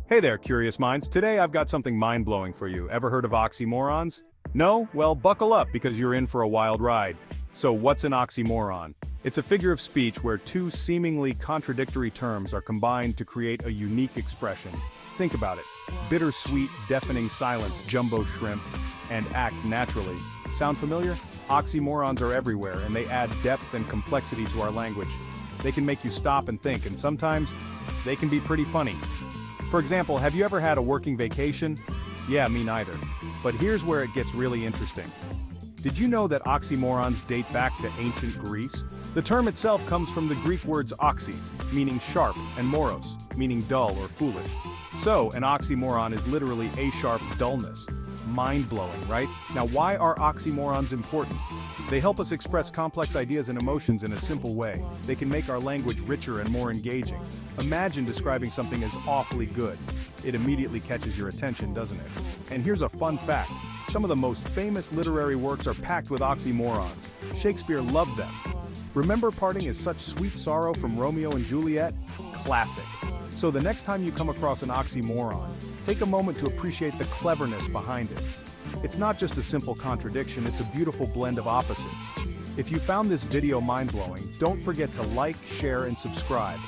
Hey there, curious minds. Today I've got something mind-blowing for you. Ever heard of oxymorons? No? Well, buckle up because you're in for a wild ride. So what's an oxymoron? It's a figure of speech where two seemingly contradictory terms are combined to create a unique expression. Think about it. Bittersweet, deafening silence, jumbo shrimp, and act naturally. Sound familiar? Oxymorons are everywhere, and they add depth and complexity to our language. They can make you stop and think, and sometimes, they can be pretty funny. For example, have you ever had a working vacation? Yeah, me neither. But here's where it gets really interesting. Did you know that oxymorons date back to ancient Greece? The term itself comes from the Greek words oxys, meaning sharp, and moros, meaning dull or foolish. So, an oxymoron is literally a sharp dullness. Mind-blowing, right? Now, why are oxymorons important? They help us express complex ideas and emotions in a simple way. They can make our language richer and more engaging. Imagine describing something as awfully good. It immediately catches your attention, doesn't it? And here's a fun fact. Some of the most famous literary works are packed with oxymorons. Shakespeare loved them. Remember parting is such sweet sorrow from Romeo and Juliet? Classic. So the next time you come across an oxymoron, take a moment to appreciate the cleverness behind it. It's not just a simple contradiction, it's a beautiful blend of opposites. If you found this video mind-blowing, don't forget to like, share, and subscribe.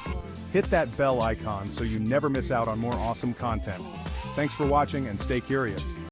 Hit that bell icon so you never miss out on more awesome content. Thanks for watching and stay curious.